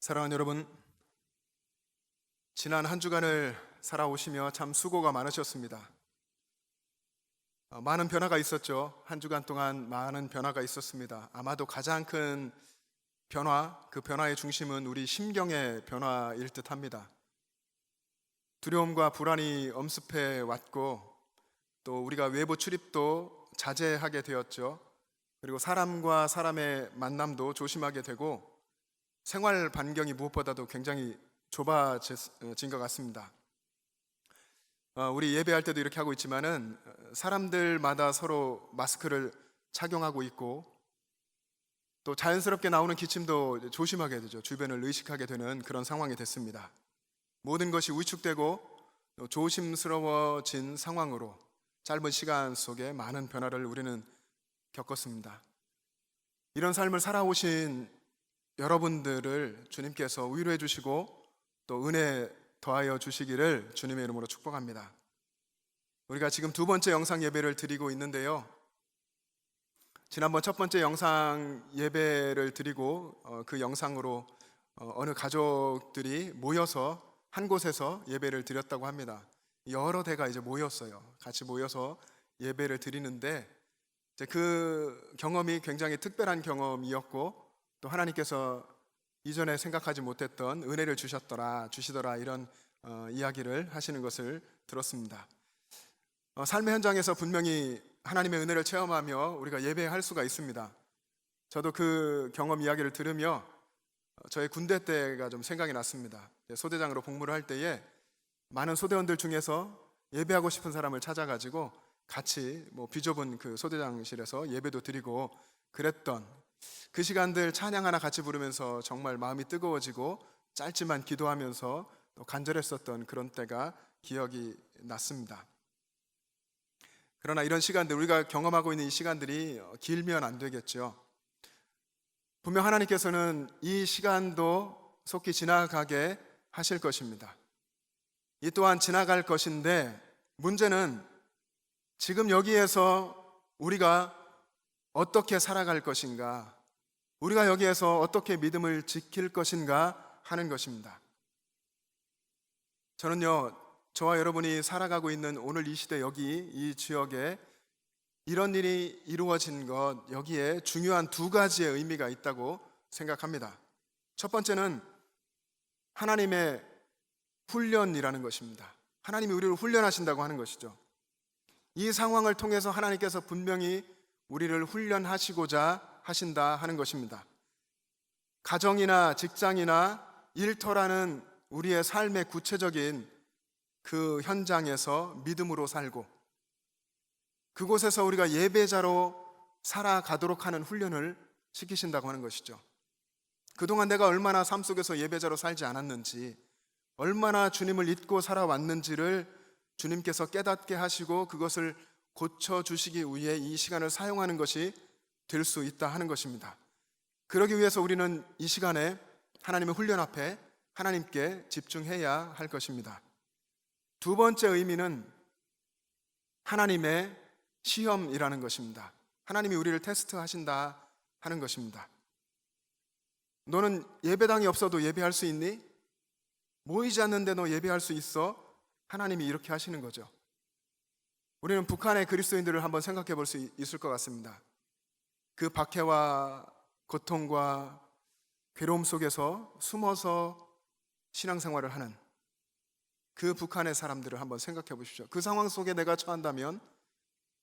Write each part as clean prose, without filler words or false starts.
사랑하는 여러분, 지난 한 주간을 살아오시며 참 수고가 많으셨습니다. 많은 변화가 있었죠. 한 주간 동안 많은 변화가 있었습니다. 아마도 가장 큰 변화, 그 변화의 중심은 우리 심경의 변화일 듯합니다. 두려움과 불안이 엄습해 왔고, 또 우리가 외부 출입도 자제하게 되었죠. 그리고 사람과 사람의 만남도 조심하게 되고, 생활 반경이 무엇보다도 굉장히 좁아진 것 같습니다. 우리 예배할 때도 이렇게 하고 있지만은 사람들마다 서로 마스크를 착용하고 있고, 또 자연스럽게 나오는 기침도 조심하게 되죠. 주변을 의식하게 되는 그런 상황이 됐습니다. 모든 것이 위축되고 조심스러워진 상황으로 짧은 시간 속에 많은 변화를 우리는 겪었습니다. 이런 삶을 살아오신 여러분들을 주님께서 위로해 주시고 또 은혜 더하여 주시기를 주님의 이름으로 축복합니다. 우리가 지금 두 번째 영상 예배를 드리고 있는데요, 지난번 첫 번째 영상 예배를 드리고 그 영상으로 어느 가족들이 모여서 한 곳에서 예배를 드렸다고 합니다. 여러 대가 이제 모였어요. 같이 모여서 예배를 드리는데, 이제 그 경험이 굉장히 특별한 경험이었고, 또 하나님께서 이전에 생각하지 못했던 은혜를 주시더라 이런 이야기를 하시는 것을 들었습니다. 삶의 현장에서 분명히 하나님의 은혜를 체험하며 우리가 예배할 수가 있습니다. 저도 그 경험 이야기를 들으며 저의 군대 때가 좀 생각이 났습니다. 소대장으로 복무를 할 때에 많은 소대원들 중에서 예배하고 싶은 사람을 찾아가지고 같이 비좁은 그 소대장실에서 예배도 드리고 그랬던 그 시간들, 찬양 하나 같이 부르면서 정말 마음이 뜨거워지고 짧지만 기도하면서 또 간절했었던 그런 때가 기억이 났습니다. 그러나 이런 시간들, 우리가 경험하고 있는 이 시간들이 길면 안 되겠죠. 분명 하나님께서는 이 시간도 속히 지나가게 하실 것입니다. 이 또한 지나갈 것인데, 문제는 지금 여기에서 우리가 어떻게 살아갈 것인가, 우리가 여기에서 어떻게 믿음을 지킬 것인가 하는 것입니다. 저는요, 저와 여러분이 살아가고 있는 오늘 이 시대, 여기 이 지역에 이런 일이 이루어진 것, 여기에 중요한 두 가지의 의미가 있다고 생각합니다. 첫 번째는 하나님의 훈련이라는 것입니다. 하나님이 우리를 훈련하신다고 하는 것이죠. 이 상황을 통해서 하나님께서 분명히 우리를 훈련하시고자 하신다 하는 것입니다. 가정이나 직장이나 일터라는 우리의 삶의 구체적인 그 현장에서 믿음으로 살고, 그곳에서 우리가 예배자로 살아가도록 하는 훈련을 시키신다고 하는 것이죠. 그동안 내가 얼마나 삶 속에서 예배자로 살지 않았는지, 얼마나 주님을 잊고 살아왔는지를 주님께서 깨닫게 하시고 그것을 고쳐주시기 위해 이 시간을 사용하는 것이 될 수 있다 하는 것입니다. 그러기 위해서 우리는 이 시간에 하나님의 훈련 앞에 하나님께 집중해야 할 것입니다. 두 번째 의미는 하나님의 시험이라는 것입니다. 하나님이 우리를 테스트하신다 하는 것입니다. 너는 예배당이 없어도 예배할 수 있니? 모이지 않는데 너 예배할 수 있어? 하나님이 이렇게 하시는 거죠. 우리는 북한의 그리스도인들을 한번 생각해 볼 수 있을 것 같습니다. 그 박해와 고통과 괴로움 속에서 숨어서 신앙생활을 하는 그 북한의 사람들을 한번 생각해 보십시오. 그 상황 속에 내가 처한다면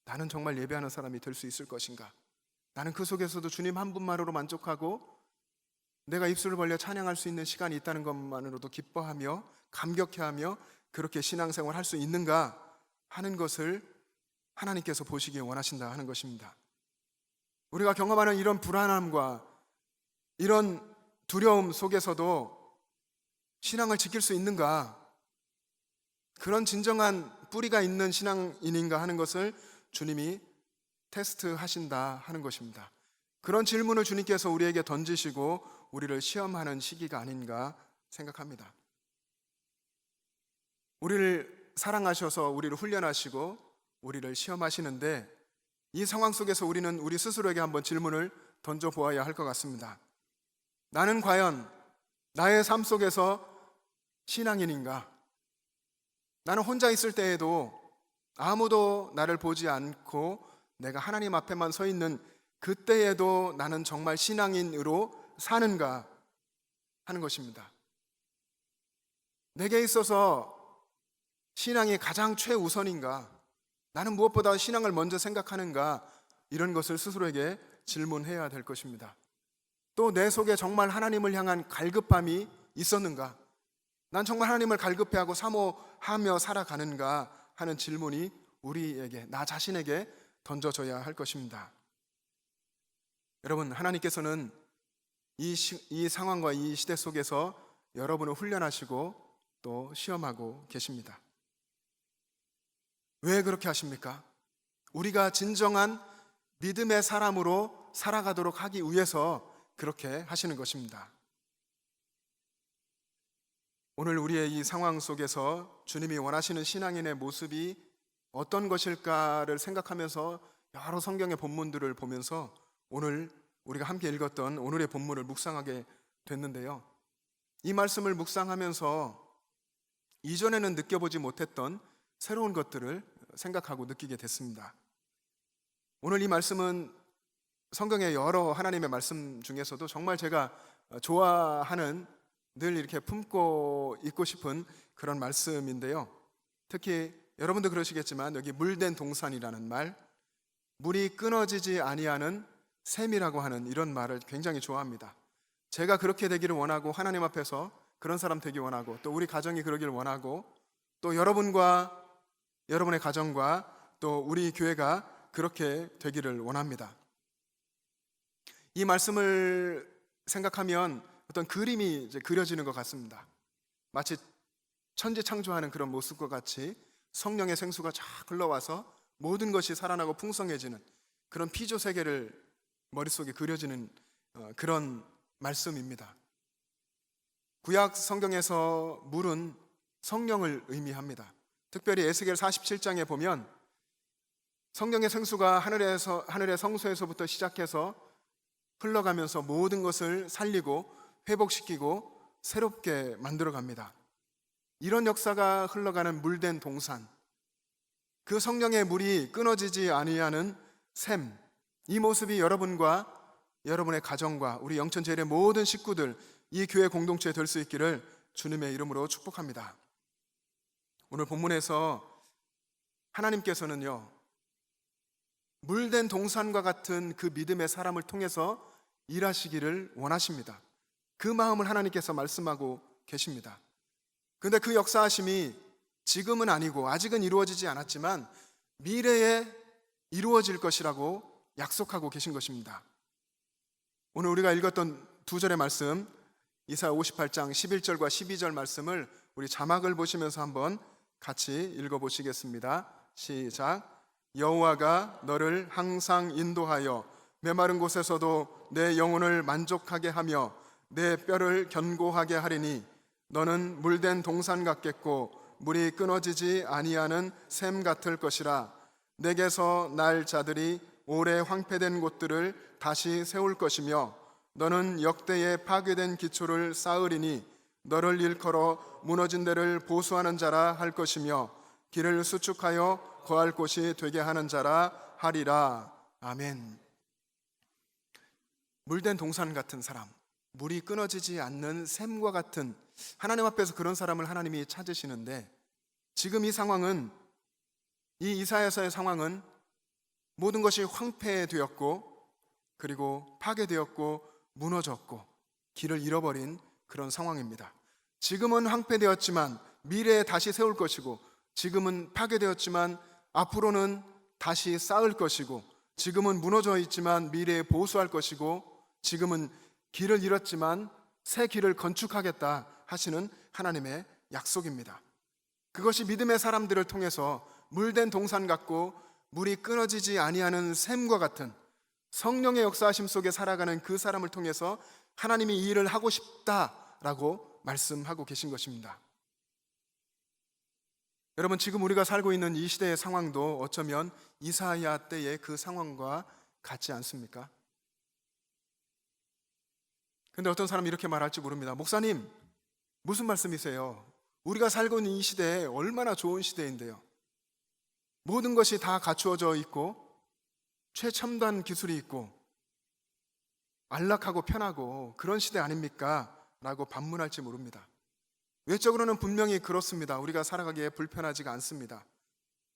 나는 정말 예배하는 사람이 될 수 있을 것인가? 나는 그 속에서도 주님 한 분만으로 만족하고 내가 입술을 벌려 찬양할 수 있는 시간이 있다는 것만으로도 기뻐하며 감격해하며 그렇게 신앙생활 할 수 있는가 하는 것을 하나님께서 보시기에 원하신다 하는 것입니다. 우리가 경험하는 이런 불안함과 이런 두려움 속에서도 신앙을 지킬 수 있는가, 그런 진정한 뿌리가 있는 신앙인인가 하는 것을 주님이 테스트하신다 하는 것입니다. 그런 질문을 주님께서 우리에게 던지시고 우리를 시험하는 시기가 아닌가 생각합니다. 우리를 사랑하셔서 우리를 훈련하시고 우리를 시험하시는데, 이 상황 속에서 우리는 우리 스스로에게 한번 질문을 던져보아야 할 것 같습니다. 나는 과연 나의 삶 속에서 신앙인인가? 나는 혼자 있을 때에도 아무도 나를 보지 않고 내가 하나님 앞에만 서 있는 그때에도 나는 정말 신앙인으로 사는가 하는 것입니다. 내게 있어서 신앙이 가장 최우선인가? 나는 무엇보다 신앙을 먼저 생각하는가? 이런 것을 스스로에게 질문해야 될 것입니다. 또 내 속에 정말 하나님을 향한 갈급함이 있었는가? 난 정말 하나님을 갈급해하고 사모하며 살아가는가 하는 질문이 우리에게, 나 자신에게 던져져야 할 것입니다. 여러분, 하나님께서는 이 상황과 이 시대 속에서 여러분을 훈련하시고 또 시험하고 계십니다. 왜 그렇게 하십니까? 우리가 진정한 믿음의 사람으로 살아가도록 하기 위해서 그렇게 하시는 것입니다. 오늘 우리의 이 상황 속에서 주님이 원하시는 신앙인의 모습이 어떤 것일까를 생각하면서 여러 성경의 본문들을 보면서 오늘 우리가 함께 읽었던 오늘의 본문을 묵상하게 됐는데요. 이 말씀을 묵상하면서 이전에는 느껴보지 못했던 새로운 것들을 생각하고 느끼게 됐습니다. 오늘 이 말씀은 성경의 여러 하나님의 말씀 중에서도 정말 제가 좋아하는, 늘 이렇게 품고 있고 싶은 그런 말씀인데요. 특히 여러분도 그러시겠지만 여기 물된 동산이라는 말, 물이 끊어지지 아니하는 샘이라고 하는 이런 말을 굉장히 좋아합니다. 제가 그렇게 되기를 원하고, 하나님 앞에서 그런 사람 되기 원하고, 또 우리 가정이 그러기를 원하고, 또 여러분과 여러분의 가정과 또 우리 교회가 그렇게 되기를 원합니다. 이 말씀을 생각하면 어떤 그림이 이제 그려지는 것 같습니다. 마치 천지 창조하는 그런 모습과 같이 성령의 생수가 쫙 흘러와서 모든 것이 살아나고 풍성해지는 그런 피조 세계를 머릿속에 그려지는 그런 말씀입니다. 구약 성경에서 물은 성령을 의미합니다. 특별히 에스겔 47장에 보면 성령의 생수가 하늘의 성소에서부터 시작해서 흘러가면서 모든 것을 살리고 회복시키고 새롭게 만들어갑니다. 이런 역사가 흘러가는 물된 동산, 그 성령의 물이 끊어지지 아니하는 샘, 이 모습이 여러분과 여러분의 가정과 우리 영천제일의 모든 식구들, 이 교회 공동체에 될 수 있기를 주님의 이름으로 축복합니다. 오늘 본문에서 하나님께서는요, 물된 동산과 같은 그 믿음의 사람을 통해서 일하시기를 원하십니다. 그 마음을 하나님께서 말씀하고 계십니다. 그런데 그 역사하심이 지금은 아니고 아직은 이루어지지 않았지만 미래에 이루어질 것이라고 약속하고 계신 것입니다. 오늘 우리가 읽었던 두 절의 말씀, 이사야 58장 11절과 12절 말씀을 우리 자막을 보시면서 한번 같이 읽어보시겠습니다. 시작. 여호와가 너를 항상 인도하여 메마른 곳에서도 내 영혼을 만족하게 하며 내 뼈를 견고하게 하리니 너는 물된 동산 같겠고 물이 끊어지지 아니하는 샘 같을 것이라. 내게서 날 자들이 오래 황폐된 곳들을 다시 세울 것이며 너는 역대의 파괴된 기초를 쌓으리니 너를 일컬어 무너진 데를 보수하는 자라 할 것이며 길을 수축하여 거할 곳이 되게 하는 자라 하리라. 아멘. 물된 동산 같은 사람, 물이 끊어지지 않는 샘과 같은, 하나님 앞에서 그런 사람을 하나님이 찾으시는데, 지금 이 상황은, 이 이사야서의 상황은 모든 것이 황폐되었고 그리고 파괴되었고 무너졌고 길을 잃어버린 그런 상황입니다. 지금은 황폐되었지만 미래에 다시 세울 것이고, 지금은 파괴되었지만 앞으로는 다시 쌓을 것이고, 지금은 무너져 있지만 미래에 보수할 것이고, 지금은 길을 잃었지만 새 길을 건축하겠다 하시는 하나님의 약속입니다. 그것이 믿음의 사람들을 통해서 물된 동산 같고 물이 끊어지지 아니하는 샘과 같은 성령의 역사하심 속에 살아가는 그 사람을 통해서 하나님이 이 일을 하고 싶다라고 말씀하고 계신 것입니다. 여러분, 지금 우리가 살고 있는 이 시대의 상황도 어쩌면 이사야 때의 그 상황과 같지 않습니까? 근데 어떤 사람이 이렇게 말할지 모릅니다. 목사님, 무슨 말씀이세요? 우리가 살고 있는 이 시대에 얼마나 좋은 시대인데요. 모든 것이 다 갖추어져 있고 최첨단 기술이 있고 안락하고 편하고 그런 시대 아닙니까? 라고 반문할지 모릅니다. 외적으로는 분명히 그렇습니다. 우리가 살아가기에 불편하지가 않습니다.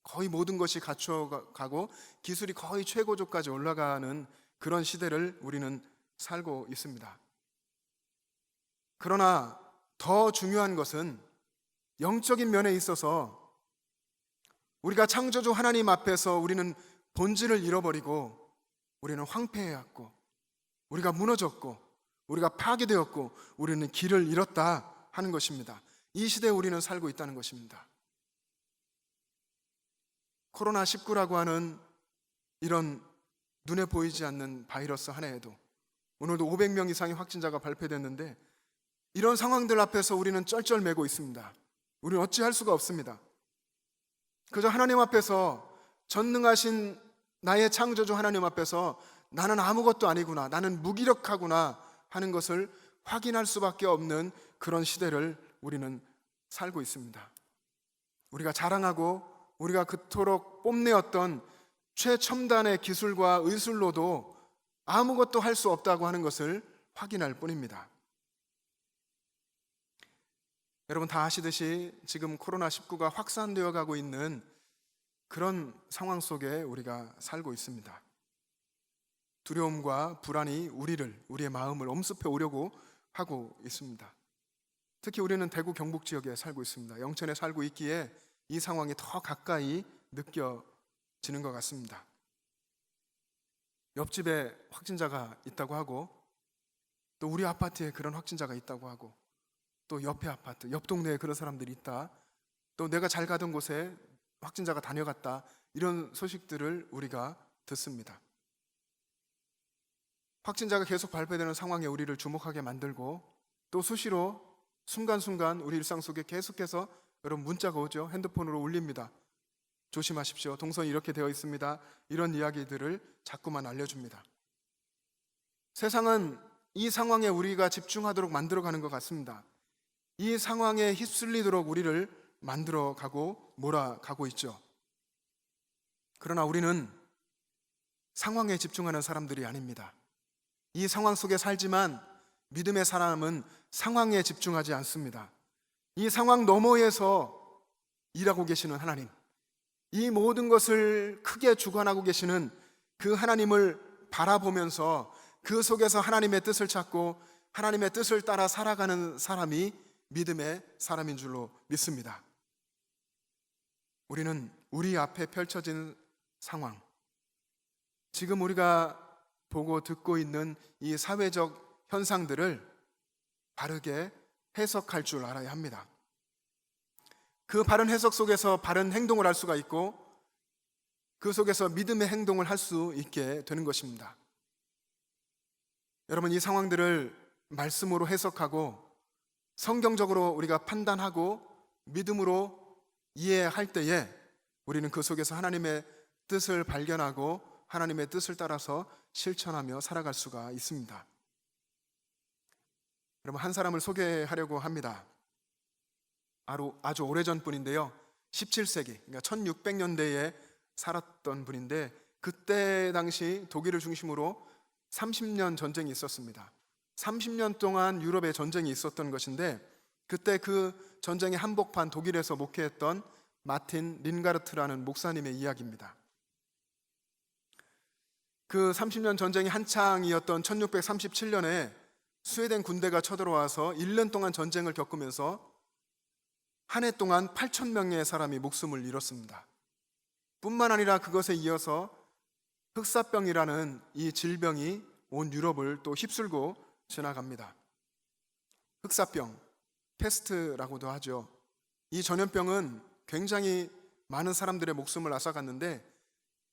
거의 모든 것이 갖추어가고 기술이 거의 최고조까지 올라가는 그런 시대를 우리는 살고 있습니다. 그러나 더 중요한 것은 영적인 면에 있어서 우리가 창조주 하나님 앞에서 우리는 본질을 잃어버리고 우리는 황폐해왔고 우리가 무너졌고 우리가 파괴되었고 우리는 길을 잃었다 하는 것입니다. 이 시대에 우리는 살고 있다는 것입니다. 코로나19라고 하는 이런 눈에 보이지 않는 바이러스 하나에도 오늘도 500명 이상의 확진자가 발표됐는데 이런 상황들 앞에서 우리는 쩔쩔매고 있습니다. 우리는 어찌할 수가 없습니다. 그저 하나님 앞에서, 전능하신 나의 창조주 하나님 앞에서 나는 아무것도 아니구나, 나는 무기력하구나 하는 것을 확인할 수밖에 없는 그런 시대를 우리는 살고 있습니다. 우리가 자랑하고 우리가 그토록 뽐내었던 최첨단의 기술과 의술로도 아무것도 할 수 없다고 하는 것을 확인할 뿐입니다. 여러분 다 아시듯이 지금 코로나19가 확산되어 가고 있는 그런 상황 속에 우리가 살고 있습니다. 두려움과 불안이 우리의 마음을 엄습해 오려고 하고 있습니다. 특히 우리는 대구 경북 지역에 살고 있습니다. 영천에 살고 있기에 이 상황이 더 가까이 느껴지는 것 같습니다. 옆집에 확진자가 있다고 하고 또 우리 아파트에 그런 확진자가 있다고 하고 또 옆에 아파트, 옆 동네에 그런 사람들이 있다, 또 내가 잘 가던 곳에 확진자가 다녀갔다, 이런 소식들을 우리가 듣습니다. 확진자가 계속 발표되는 상황에 우리를 주목하게 만들고 또 수시로 순간순간 우리 일상 속에 계속해서 여러분 문자가 오죠. 핸드폰으로 울립니다. 조심하십시오. 동선이 이렇게 되어 있습니다. 이런 이야기들을 자꾸만 알려줍니다. 세상은 이 상황에 우리가 집중하도록 만들어가는 것 같습니다. 이 상황에 휩쓸리도록 우리를 만들어가고 몰아가고 있죠. 그러나 우리는 상황에 집중하는 사람들이 아닙니다. 이 상황 속에 살지만 믿음의 사람은 상황에 집중하지 않습니다. 이 상황 너머에서 일하고 계시는 하나님, 이 모든 것을 크게 주관하고 계시는 그 하나님을 바라보면서 그 속에서 하나님의 뜻을 찾고 하나님의 뜻을 따라 살아가는 사람이 믿음의 사람인 줄로 믿습니다. 우리는 우리 앞에 펼쳐진 상황, 지금 우리가 보고 듣고 있는 이 사회적 현상들을 바르게 해석할 줄 알아야 합니다. 그 바른 해석 속에서 바른 행동을 할 수가 있고 그 속에서 믿음의 행동을 할 수 있게 되는 것입니다. 여러분, 이 상황들을 말씀으로 해석하고 성경적으로 우리가 판단하고 믿음으로 이해할 때에 우리는 그 속에서 하나님의 뜻을 발견하고 하나님의 뜻을 따라서 실천하며 살아갈 수가 있습니다. 여러분, 한 사람을 소개하려고 합니다. 아주 오래전 분인데요, 17세기, 그러니까 1600년대에 살았던 분인데 그때 당시 독일을 중심으로 30년 전쟁이 있었습니다. 30년 동안 유럽에 전쟁이 있었던 것인데 그때 그 전쟁의 한복판 독일에서 목회했던 마틴 린가르트라는 목사님의 이야기입니다. 그 30년 전쟁이 한창이었던 1637년에 스웨덴 군대가 쳐들어와서 1년 동안 전쟁을 겪으면서 한 해 동안 8,000명의 사람이 목숨을 잃었습니다. 뿐만 아니라 그것에 이어서 흑사병이라는 이 질병이 온 유럽을 또 휩쓸고 지나갑니다. 흑사병, 패스트라고도 하죠. 이 전염병은 굉장히 많은 사람들의 목숨을 앗아갔는데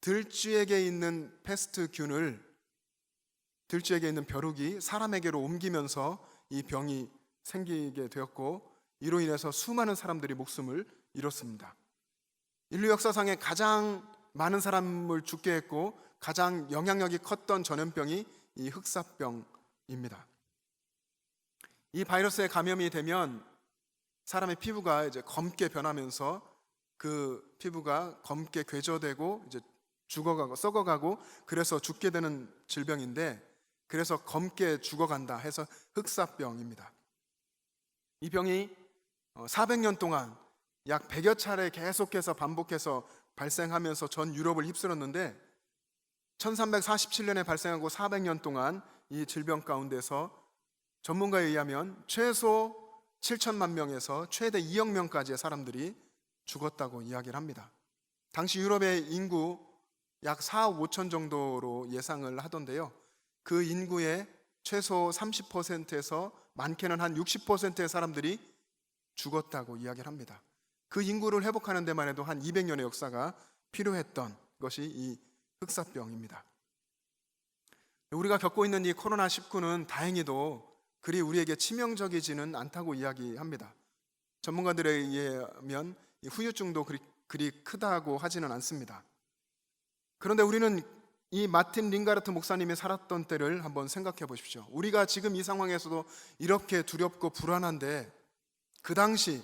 들쥐에게 있는 패스트균을, 들쥐에게 있는 벼룩이 사람에게로 옮기면서 이 병이 생기게 되었고 이로 인해서 수많은 사람들이 목숨을 잃었습니다. 인류 역사상에 가장 많은 사람을 죽게 했고 가장 영향력이 컸던 전염병이 이 흑사병입니다. 이 바이러스에 감염이 되면 사람의 피부가 이제 검게 변하면서 그 피부가 검게 궤조되고 이제 죽어가고 썩어가고 그래서 죽게 되는 질병인데, 그래서 검게 죽어간다 해서 흑사병입니다. 이 병이 400년 동안 약 100여 차례 계속해서 반복해서 발생하면서 전 유럽을 휩쓸었는데, 1347년에 발생하고 400년 동안 이 질병 가운데서 전문가에 의하면 최소 7천만 명에서 최대 2억 명까지의 사람들이 죽었다고 이야기를 합니다. 당시 유럽의 인구 약 4억 5천 정도로 예상을 하던데요, 그 인구의 최소 30%에서 많게는 한 60%의 사람들이 죽었다고 이야기를 합니다. 그 인구를 회복하는 데만 해도 한 200년의 역사가 필요했던 것이 이 흑사병입니다. 우리가 겪고 있는 이 코로나19는 다행히도 그리 우리에게 치명적이지는 않다고 이야기합니다. 전문가들에 의하면 이 후유증도 그리 크다고 하지는 않습니다. 그런데 우리는 이 마틴 링가르트 목사님이 살았던 때를 한번 생각해 보십시오. 우리가 지금 이 상황에서도 이렇게 두렵고 불안한데, 그 당시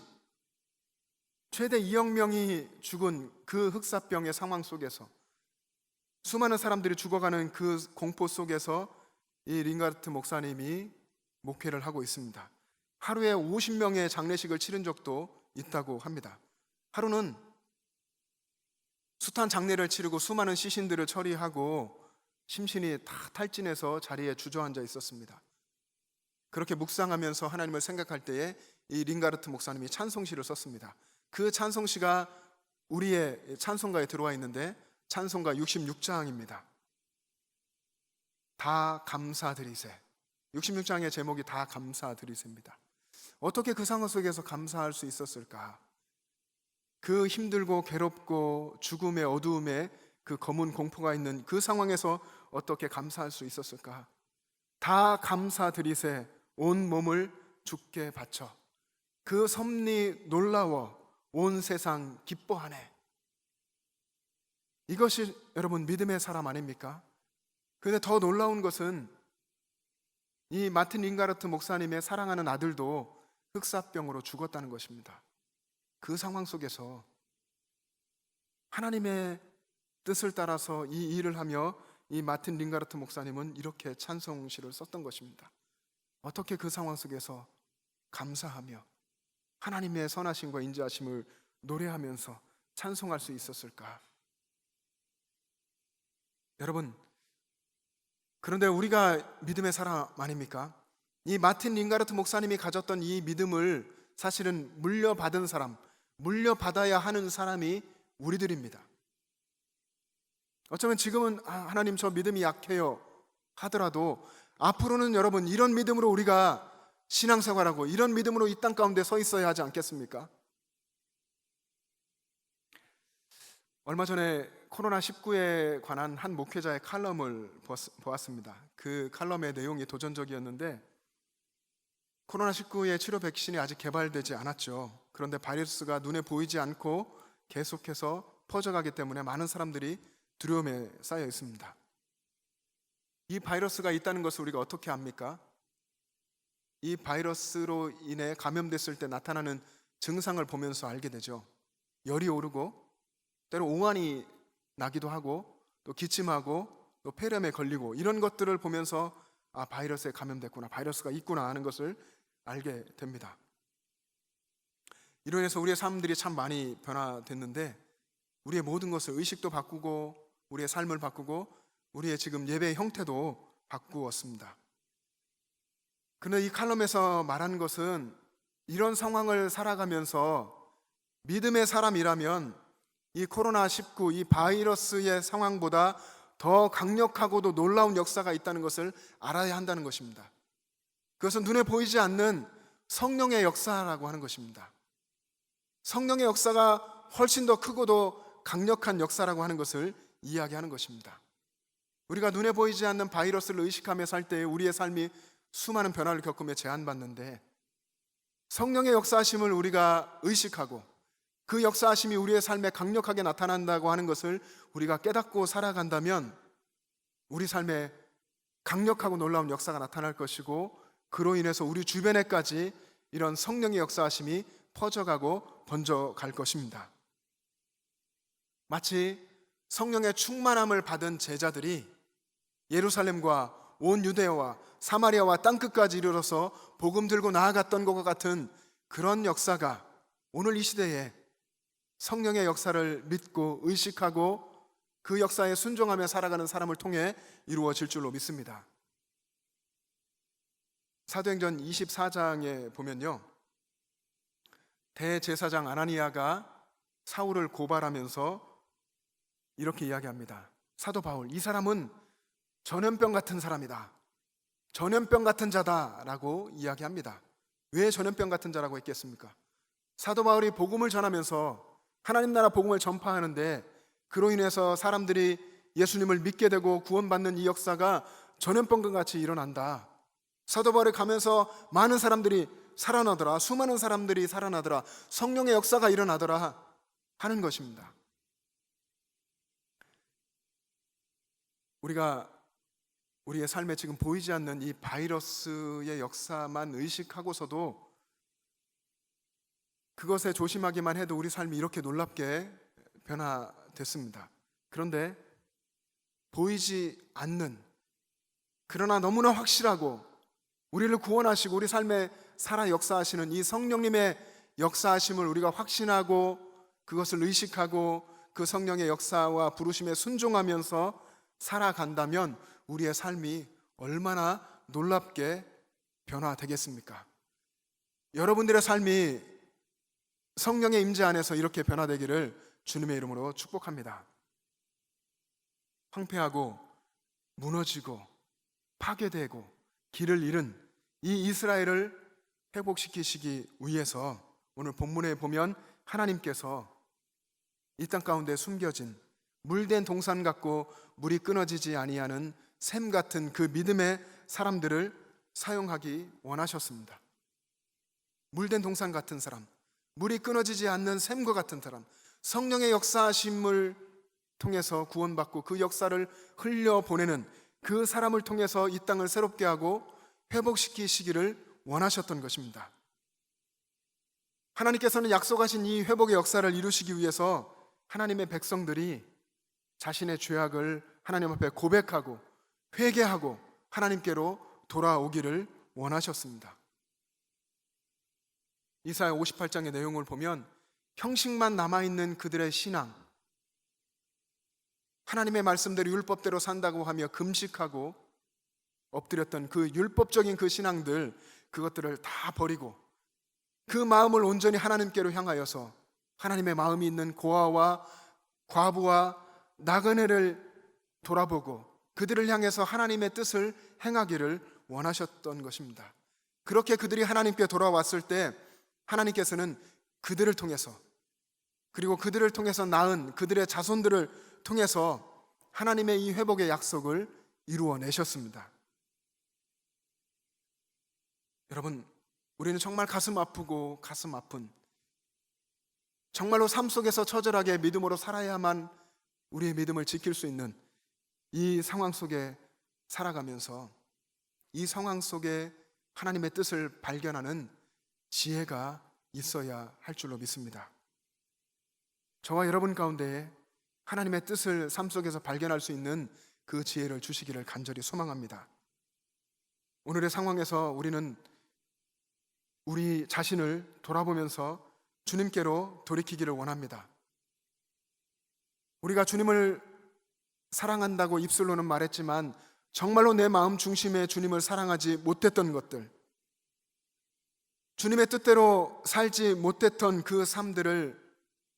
최대 2억 명이 죽은 그 흑사병의 상황 속에서, 수많은 사람들이 죽어가는 그 공포 속에서 이 링가르트 목사님이 목회를 하고 있습니다. 하루에 50명의 장례식을 치른 적도 있다고 합니다. 하루는 숱한 장례를 치르고 수많은 시신들을 처리하고 심신이 다 탈진해서 자리에 주저앉아 있었습니다. 그렇게 묵상하면서 하나님을 생각할 때에 이 링가르트 목사님이 찬송시를 썼습니다. 그 찬송시가 우리의 찬송가에 들어와 있는데 찬송가 66장입니다. 다 감사드리세. 66장의 제목이 다 감사드리세입니다. 어떻게 그 상황 속에서 감사할 수 있었을까? 그 힘들고 괴롭고 죽음의 어두움에 그 검은 공포가 있는 그 상황에서 어떻게 감사할 수 있었을까? 다 감사드리세. 온 몸을 주께 바쳐. 그 섭리 놀라워 온 세상 기뻐하네. 이것이 여러분 믿음의 사람 아닙니까? 그런데 더 놀라운 것은 이 마틴 링가르트 목사님의 사랑하는 아들도 흑사병으로 죽었다는 것입니다. 그 상황 속에서 하나님의 뜻을 따라서 이 일을 하며 이 마틴 링가르트 목사님은 이렇게 찬송시를 썼던 것입니다. 어떻게 그 상황 속에서 감사하며 하나님의 선하심과 인자하심을 노래하면서 찬송할 수 있었을까? 여러분, 그런데 우리가 믿음의 사람 아닙니까? 이 마틴 링가르트 목사님이 가졌던 이 믿음을 사실은 물려받은 사람, 물려받아야 하는 사람이 우리들입니다. 어쩌면 지금은 하나님 저 믿음이 약해요 하더라도 앞으로는 여러분 이런 믿음으로 우리가 신앙생활하고 이런 믿음으로 이 땅 가운데 서 있어야 하지 않겠습니까? 얼마 전에 코로나19에 관한 한 목회자의 칼럼을 보았습니다. 그 칼럼의 내용이 도전적이었는데, 코로나19의 치료 백신이 아직 개발되지 않았죠. 그런데 바이러스가 눈에 보이지 않고 계속해서 퍼져가기 때문에 많은 사람들이 두려움에 쌓여 있습니다. 이 바이러스가 있다는 것을 우리가 어떻게 압니까? 이 바이러스로 인해 감염됐을 때 나타나는 증상을 보면서 알게 되죠. 열이 오르고 때로 오한이 나기도 하고 또 기침하고 또 폐렴에 걸리고 이런 것들을 보면서 바이러스에 감염됐구나, 바이러스가 있구나 하는 것을 알게 됩니다. 이로 인해서 우리의 삶들이 참 많이 변화됐는데 우리의 모든 것을 의식도 바꾸고 우리의 삶을 바꾸고 우리의 지금 예배의 형태도 바꾸었습니다. 그런데 이 칼럼에서 말한 것은 이런 상황을 살아가면서 믿음의 사람이라면 이 코로나19 이 바이러스의 상황보다 더 강력하고도 놀라운 역사가 있다는 것을 알아야 한다는 것입니다. 그것은 눈에 보이지 않는 성령의 역사라고 하는 것입니다. 성령의 역사가 훨씬 더 크고도 강력한 역사라고 하는 것을 이야기하는 것입니다. 우리가 눈에 보이지 않는 바이러스를 의식하며 살 때 우리의 삶이 수많은 변화를 겪으며 제한받는데, 성령의 역사하심을 우리가 의식하고 그 역사하심이 우리의 삶에 강력하게 나타난다고 하는 것을 우리가 깨닫고 살아간다면 우리 삶에 강력하고 놀라운 역사가 나타날 것이고 그로 인해서 우리 주변에까지 이런 성령의 역사하심이 퍼져가고 번져갈 것입니다. 마치 성령의 충만함을 받은 제자들이 예루살렘과 온 유대와 사마리아와 땅끝까지 이르러서 복음 들고 나아갔던 것과 같은 그런 역사가 오늘 이 시대에 성령의 역사를 믿고 의식하고 그 역사에 순종하며 살아가는 사람을 통해 이루어질 줄로 믿습니다. 사도행전 24장에 보면요, 대제사장 아나니아가 사울을 고발하면서 이렇게 이야기합니다. 사도 바울, 이 사람은 전염병 같은 사람이다, 전염병 같은 자다라고 이야기합니다. 왜 전염병 같은 자라고 했겠습니까? 사도 바울이 복음을 전하면서 하나님 나라 복음을 전파하는데 그로 인해서 사람들이 예수님을 믿게 되고 구원받는 이 역사가 전염병과 같이 일어난다. 사도 바울이 가면서 많은 사람들이 살아나더라, 수많은 사람들이 살아나더라, 성령의 역사가 일어나더라 하는 것입니다. 우리가 우리의 삶에 지금 보이지 않는 이 바이러스의 역사만 의식하고서도 그것에 조심하기만 해도 우리 삶이 이렇게 놀랍게 변화됐습니다. 그런데 보이지 않는, 그러나 너무나 확실하고 우리를 구원하시고 우리 삶에 살아 역사하시는 이 성령님의 역사하심을 우리가 확신하고 그것을 의식하고 그 성령의 역사와 부르심에 순종하면서 살아간다면 우리의 삶이 얼마나 놀랍게 변화되겠습니까? 여러분들의 삶이 성령의 임재 안에서 이렇게 변화되기를 주님의 이름으로 축복합니다. 황폐하고 무너지고 파괴되고 길을 잃은 이 이스라엘을 회복시키시기 위해서 오늘 본문에 보면 하나님께서 이 땅 가운데 숨겨진 물된 동산 같고 물이 끊어지지 아니하는 샘 같은 그 믿음의 사람들을 사용하기 원하셨습니다. 물된 동산 같은 사람, 물이 끊어지지 않는 샘과 같은 사람, 성령의 역사하심을 통해서 구원받고 그 역사를 흘려보내는 그 사람을 통해서 이 땅을 새롭게 하고 회복시키시기를 원하셨던 것입니다. 하나님께서는 약속하신 이 회복의 역사를 이루시기 위해서 하나님의 백성들이 자신의 죄악을 하나님 앞에 고백하고 회개하고 하나님께로 돌아오기를 원하셨습니다. 이사야 58장의 내용을 보면 형식만 남아있는 그들의 신앙, 하나님의 말씀대로 율법대로 산다고 하며 금식하고 엎드렸던 그 율법적인 그 신앙들, 그것들을 다 버리고 그 마음을 온전히 하나님께로 향하여서 하나님의 마음이 있는 고아와 과부와 나그네를 돌아보고 그들을 향해서 하나님의 뜻을 행하기를 원하셨던 것입니다. 그렇게 그들이 하나님께 돌아왔을 때 하나님께서는 그들을 통해서, 그리고 그들을 통해서 낳은 그들의 자손들을 통해서 하나님의 이 회복의 약속을 이루어내셨습니다. 여러분, 우리는 정말 가슴 아프고 가슴 아픈, 정말로 삶 속에서 처절하게 믿음으로 살아야만 우리의 믿음을 지킬 수 있는 이 상황 속에 살아가면서 이 상황 속에 하나님의 뜻을 발견하는 지혜가 있어야 할 줄로 믿습니다. 저와 여러분 가운데 하나님의 뜻을 삶 속에서 발견할 수 있는 그 지혜를 주시기를 간절히 소망합니다. 오늘의 상황에서 우리는 우리 자신을 돌아보면서 주님께로 돌이키기를 원합니다. 우리가 주님을 사랑한다고 입술로는 말했지만 정말로 내 마음 중심에 주님을 사랑하지 못했던 것들, 주님의 뜻대로 살지 못했던 그 삶들을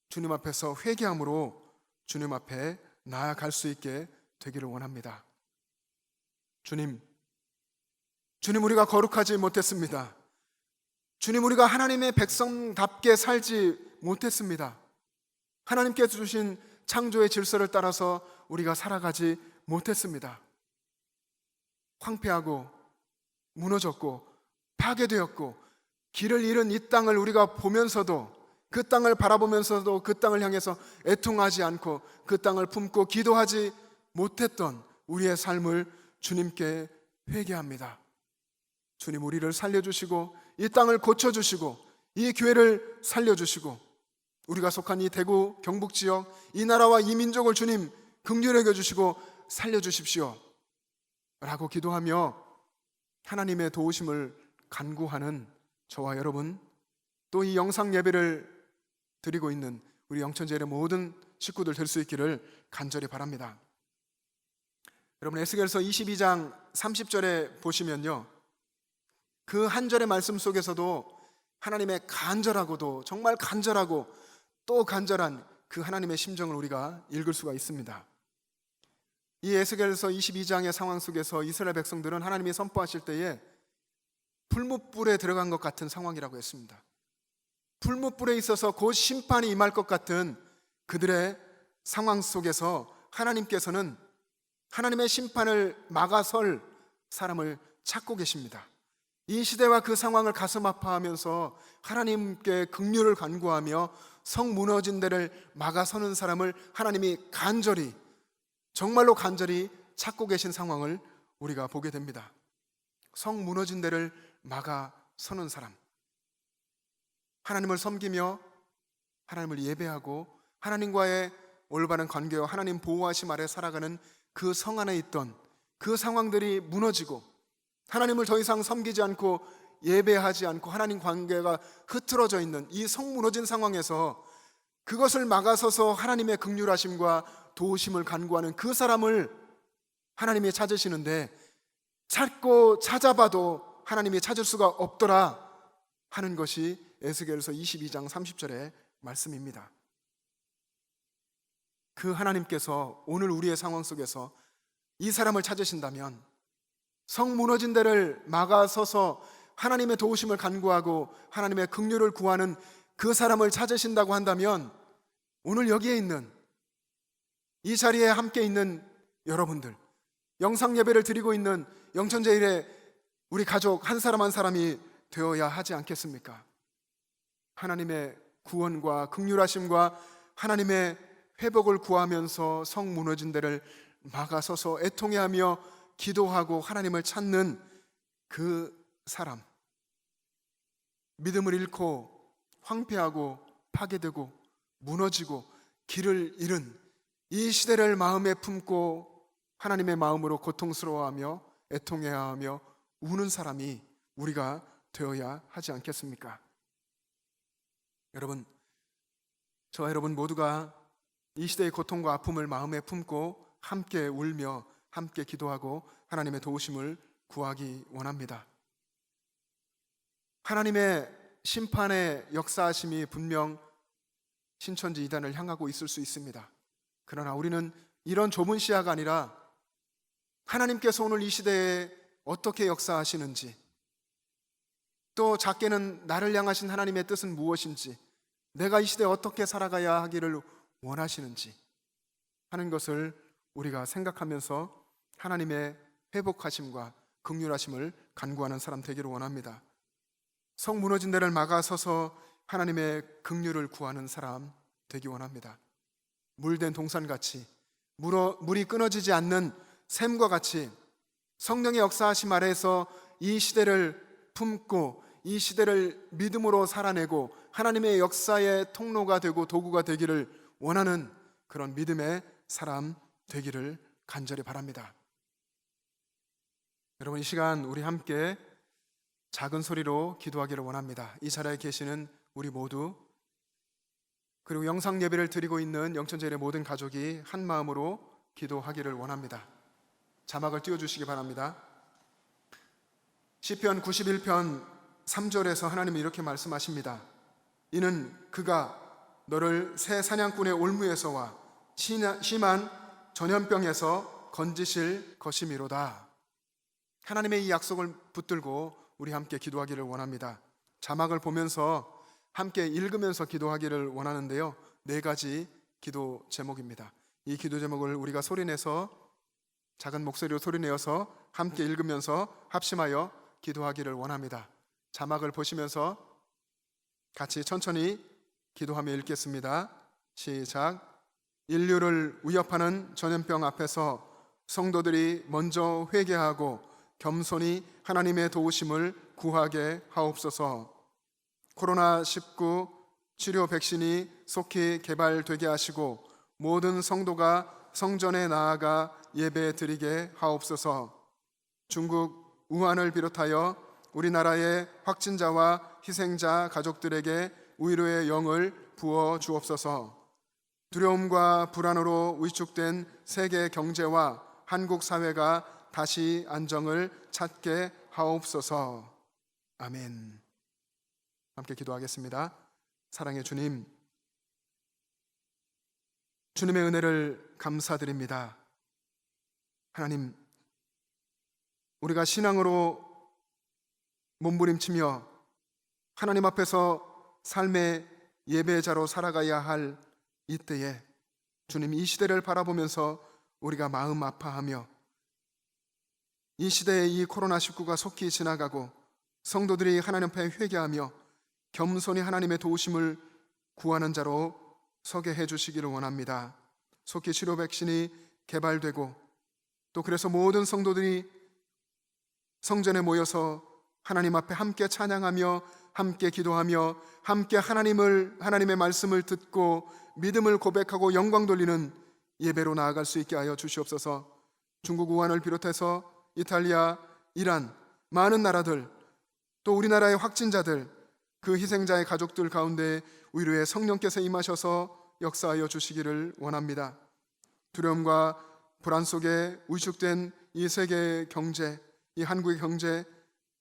주님 앞에서 회개함으로 주님 앞에 나아갈 수 있게 되기를 원합니다. 주님, 우리가 거룩하지 못했습니다. 주님, 우리가 하나님의 백성답게 살지 못했습니다. 하나님께서 주신 창조의 질서를 따라서 우리가 살아가지 못했습니다. 황폐하고 무너졌고 파괴되었고 길을 잃은 이 땅을 우리가 보면서도, 그 땅을 바라보면서도 그 땅을 향해서 애통하지 않고 그 땅을 품고 기도하지 못했던 우리의 삶을 주님께 회개합니다. 주님 우리를 살려주시고 이 땅을 고쳐주시고 이 교회를 살려주시고 우리가 속한 이 대구 경북지역 이 나라와 이 민족을 주님 긍휼히 여겨주시고 살려주십시오 라고 기도하며 하나님의 도우심을 간구하는 저와 여러분, 또 이 영상 예배를 드리고 있는 우리 영천제일의 모든 식구들 될 수 있기를 간절히 바랍니다. 여러분, 에스겔서 22장 30절에 보시면요, 그 한 절의 말씀 속에서도 하나님의 간절하고도 정말 간절하고 또 간절한 그 하나님의 심정을 우리가 읽을 수가 있습니다. 이 에스겔서 22장의 상황 속에서 이스라엘 백성들은 하나님이 선포하실 때에 풀무불에 들어간 것 같은 상황이라고 했습니다. 풀무불에 있어서 곧 심판이 임할 것 같은 그들의 상황 속에서 하나님께서는 하나님의 심판을 막아설 사람을 찾고 계십니다. 이 시대와 그 상황을 가슴 아파하면서 하나님께 긍휼을 간구하며 성 무너진 데를 막아서는 사람을 하나님이 간절히, 정말로 간절히 찾고 계신 상황을 우리가 보게 됩니다. 성 무너진 데를 막아서는 사람, 하나님을 섬기며 하나님을 예배하고 하나님과의 올바른 관계와 하나님 보호하심 아래 살아가는 그 성 안에 있던 그 상황들이 무너지고 하나님을 더 이상 섬기지 않고 예배하지 않고 하나님 관계가 흐트러져 있는 이 성 무너진 상황에서 그것을 막아서서 하나님의 긍휼하심과 도우심을 간구하는 그 사람을 하나님이 찾으시는데, 찾고 찾아봐도 하나님이 찾을 수가 없더라 하는 것이 에스겔서 22장 30절의 말씀입니다. 그 하나님께서 오늘 우리의 상황 속에서 이 사람을 찾으신다면, 성 무너진 데를 막아서서 하나님의 도우심을 간구하고 하나님의 긍휼을 구하는 그 사람을 찾으신다고 한다면, 오늘 여기에 있는 이 자리에 함께 있는 여러분들, 영상 예배를 드리고 있는 영천제일의 우리 가족 한 사람 한 사람이 되어야 하지 않겠습니까? 하나님의 구원과 긍휼하심과 하나님의 회복을 구하면서 성 무너진 데를 막아서서 애통해하며 기도하고 하나님을 찾는 그 사람, 믿음을 잃고 황폐하고 파괴되고 무너지고 길을 잃은 이 시대를 마음에 품고 하나님의 마음으로 고통스러워하며 애통해하며 우는 사람이 우리가 되어야 하지 않겠습니까? 여러분, 저와 여러분 모두가 이 시대의 고통과 아픔을 마음에 품고 함께 울며 함께 기도하고 하나님의 도우심을 구하기 원합니다. 하나님의 심판의 역사하심이 분명 신천지 이단을 향하고 있을 수 있습니다. 그러나 우리는 이런 좁은 시야가 아니라 하나님께서 오늘 이 시대에 어떻게 역사하시는지, 또 작게는 나를 향하신 하나님의 뜻은 무엇인지, 내가 이 시대에 어떻게 살아가야 하기를 원하시는지 하는 것을 우리가 생각하면서 하나님의 회복하심과 긍휼하심을 간구하는 사람 되기를 원합니다. 성 무너진 데를 막아서서 하나님의 긍휼을 구하는 사람 되기 원합니다. 물된 동산같이 물이 끊어지지 않는 샘과 같이 성령의 역사하심 아래에서 이 시대를 품고 이 시대를 믿음으로 살아내고 하나님의 역사의 통로가 되고 도구가 되기를 원하는 그런 믿음의 사람 되기를 간절히 바랍니다. 여러분, 이 시간 우리 함께 작은 소리로 기도하기를 원합니다. 이 자리에 계시는 우리 모두, 그리고 영상 예배를 드리고 있는 영천제일의 모든 가족이 한 마음으로 기도하기를 원합니다. 자막을 띄워주시기 바랍니다. 시편 91편 3절에서 하나님이 이렇게 말씀하십니다. 이는 그가 너를 새 사냥꾼의 올무에서와 심한 전염병에서 건지실 것이미로다. 하나님의 이 약속을 붙들고 우리 함께 기도하기를 원합니다. 자막을 보면서 함께 읽으면서 기도하기를 원하는데요, 4가지 기도 제목입니다. 이 기도 제목을 우리가 소리내서, 작은 목소리로 소리내어서 함께 읽으면서 합심하여 기도하기를 원합니다. 자막을 보시면서 같이 천천히 기도하며 읽겠습니다. 시작. 인류를 위협하는 전염병 앞에서 성도들이 먼저 회개하고 겸손히 하나님의 도우심을 구하게 하옵소서. 코로나19 치료 백신이 속히 개발되게 하시고 모든 성도가 성전에 나아가 예배 드리게 하옵소서. 중국 우한을 비롯하여 우리나라의 확진자와 희생자 가족들에게 위로의 영을 부어 주옵소서. 두려움과 불안으로 위축된 세계 경제와 한국 사회가 다시 안정을 찾게 하옵소서. 아멘. 함께 기도하겠습니다. 사랑의 주님, 주님의 은혜를 감사드립니다. 하나님, 우리가 신앙으로 몸부림치며 하나님 앞에서 삶의 예배자로 살아가야 할 이때에 주님, 이 시대를 바라보면서 우리가 마음 아파하며 이 시대의 이 코로나19가 속히 지나가고 성도들이 하나님 앞에 회개하며 겸손히 하나님의 도우심을 구하는 자로 서게 해주시기를 원합니다. 속히 치료 백신이 개발되고 또 그래서 모든 성도들이 성전에 모여서 하나님 앞에 함께 찬양하며 함께 기도하며 함께 하나님의 말씀을 듣고 믿음을 고백하고 영광 돌리는 예배로 나아갈 수 있게 하여 주시옵소서. 중국 우한을 비롯해서 이탈리아, 이란, 많은 나라들, 또 우리나라의 확진자들, 그 희생자의 가족들 가운데 위로의 성령께서 임하셔서 역사하여 주시기를 원합니다. 두려움과 불안 속에 위축된 이 세계의 경제, 이 한국의 경제,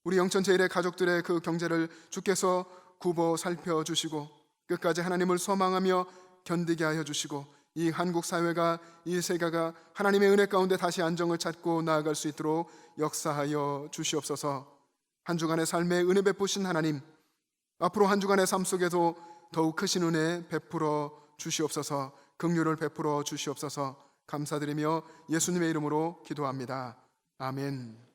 우리 영천제일의 가족들의 그 경제를 주께서 굽어 살펴주시고 끝까지 하나님을 소망하며 견디게 하여 주시고 이 한국 사회가, 이 세계가 하나님의 은혜 가운데 다시 안정을 찾고 나아갈 수 있도록 역사하여 주시옵소서. 한 주간의 삶에 은혜 베푸신 하나님, 앞으로 한 주간의 삶 속에도 더욱 크신 은혜 베풀어 주시옵소서. 긍휼을 베풀어 주시옵소서. 감사드리며 예수님의 이름으로 기도합니다. 아멘.